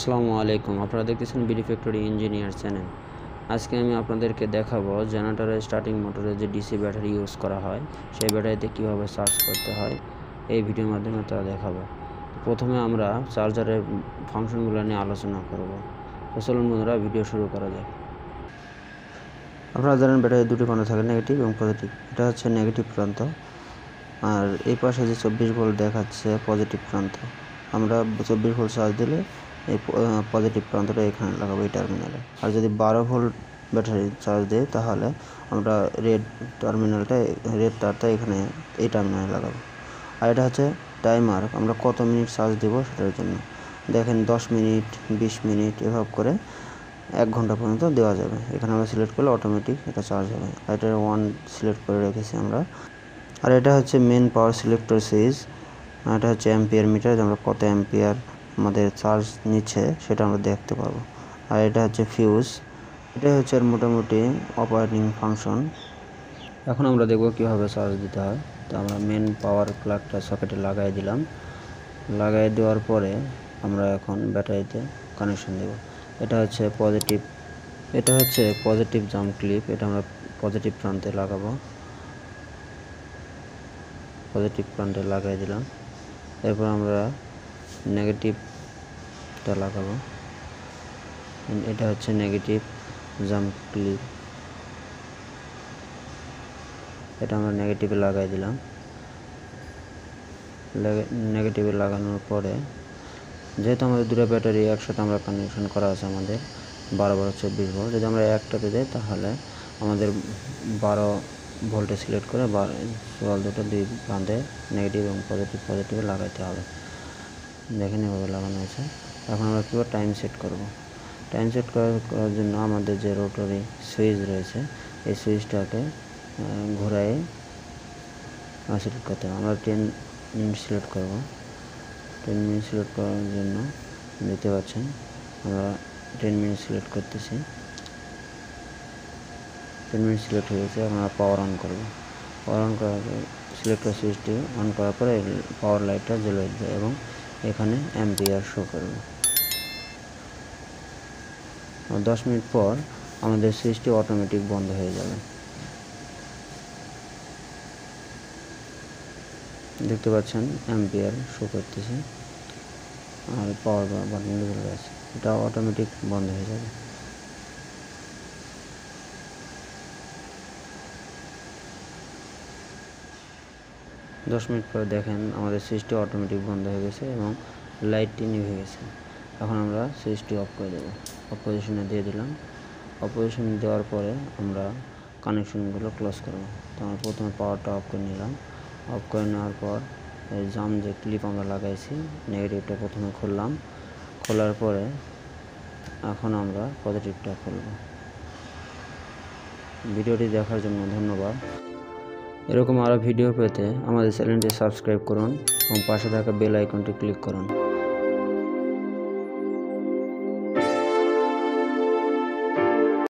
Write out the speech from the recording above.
আসসালামু আলাইকুম, আপনারা দেখতেছেন বিডি ফ্যাক্টরি ইঞ্জিনিয়ার চ্যানেল। আজকে আমি আপনাদেরকে দেখাবো জেনারেটরের স্টার্টিং মোটরে যে ডিসি ব্যাটারি ইউজ করা হয় সেই ব্যাটারিতে কীভাবে চার্জ করতে হয় এই ভিডিওর মাধ্যমে তা দেখাবো। প্রথমে আমরা চার্জারের ফাংশনগুলো নিয়ে আলোচনা করব। তো চলুন বন্ধুরা, ভিডিও শুরু করা যাক। আপনারা জানেন ব্যাটারি দুটি প্রান্ত থাকে, নেগেটিভ এবং পজিটিভ। এটা হচ্ছে নেগেটিভ প্রান্ত, আর এই পাশে যে 24 ভোল্ট দেখাচ্ছে পজিটিভ প্রান্ত। আমরা 24 ভোল্ট চার্জ দিলে এই পজিটিভ প্রান্তটা এখানে লাগাবো, এই টার্মিনালে। আর যদি 12 ভোল্ট ব্যাটারি চার্জ দিই তাহলে আমরা রেড তারটা এখানে এই টার্মিনালে লাগাবো। আর এটা হচ্ছে টাইমার, আমরা কত মিনিট চার্জ দেব সেটার জন্য। দেখেন 10 মিনিট, 20 মিনিট এভাবে করে 1 ঘন্টা পর্যন্ত দেওয়া যাবে। এখানে আমরা সিলেক্ট করলে অটোমেটিক এটা চার্জ হবে। আর এটা 1 সিলেক্ট করে রেখেছি আমরা। আর এটা হচ্ছে মেন পাওয়ার সিলেক্টর সুইচ। এটা হচ্ছে অ্যাম্পিয়ার মিটার, আমরা কত অ্যাম্পিয়ার আমাদের চার্জ নিচ্ছে সেটা আমরা দেখতে পাবো। আর এটা হচ্ছে ফিউজ। এটা হচ্ছে আর মোটামুটি অপারেটিং ফাংশন। এখন আমরা দেখব কীভাবে চার্জ দিতে হয়। তো আমরা মেন পাওয়ার প্লাগটা সকেটে লাগাই দিলাম। লাগাই দেওয়ার পরে আমরা এখন ব্যাটারিতে কানেকশন দেব। এটা হচ্ছে পজিটিভ জাম্প ক্লিপ। এটা আমরা পজিটিভ প্রান্তে লাগাবো। পজিটিভ প্রান্তে লাগাই দিলাম। এরপর আমরা নেগেটিভটা লাগাবো। এটা হচ্ছে নেগেটিভ জাম্প ক্লিপ। এটা আমরা নেগেটিভে লাগাই দিলাম। নেগেটিভে লাগানোর পরে যেহেতু আমাদের দুটো ব্যাটারি একসাথে আমরা কানেকশন করা আছে, আমাদের 12-24 ভোল্ট। যদি আমরা একটাতে দিই তাহলে আমাদের 12 ভোল্টে সিলেক্ট করে দুটো দুই প্রান্তে নেগেটিভ এবং পজিটিভে লাগাইতে হবে। দেখেন এভাবে লাগানো আছে। এখন আমরা কীভাবে টাইম সেট করব। টাইম সেট করার জন্য আমাদের যে রোটরি সুইচ রয়েছে এই সুইচটাকে ঘোরায় সিলেক্ট করতে হবে। আমরা 10 মিনিট সিলেক্ট করব। 10 মিনিট সিলেক্ট করার জন্য দেখতে পাচ্ছেন আমরা 10 মিনিট সিলেক্ট করতেছি। 10 মিনিট সিলেক্ট হয়ে গেছে। আমরা পাওয়ার অন করব। পাওয়ার অন করার সিলেক্টর সুইচটি অন করার পরে পাওয়ার লাইটটা জ্বলে উঠবে এবং এখানে অ্যাম্পিয়ার শো করবে। 10 মিনিট পর আমাদের সুইচটি অটোমেটিক বন্ধ হয়ে যাবে। দেখতে পাচ্ছেন অ্যাম্পিয়ার শো করতেছে আর পাওয়ার বাটন জ্বলে গেছে। এটা অটোমেটিক বন্ধ হয়ে যাবে। দশ মিনিট পরে দেখেন আমাদের সুইচটি অটোমেটিক বন্ধ হয়ে গেছে এবং লাইটটি নিভে গেছে। এখন আমরা সুইচটি অফ করে দেবো। অফ পজিশনে দিয়ে দিলাম। অফ পজিশনে দেওয়ার পরে আমরা কানেকশনগুলো ক্লোজ করব। তো আমরা প্রথমে পাওয়ারটা অফ করে নিলাম। অফ করে নেওয়ার পর এই যে ক্লিপ আমরা লাগাইছি নেগেটিভটা প্রথমে খুললাম। খোলার পরে এখন আমরা পজিটিভটা খুলব। ভিডিওটি দেখার জন্য ধন্যবাদ। এরকম আরও ভিডিও পেতে আমাদের চ্যানেলটি সাবস্ক্রাইব করুন এবং পাশে থাকা বেল আইকনটি ক্লিক করুন।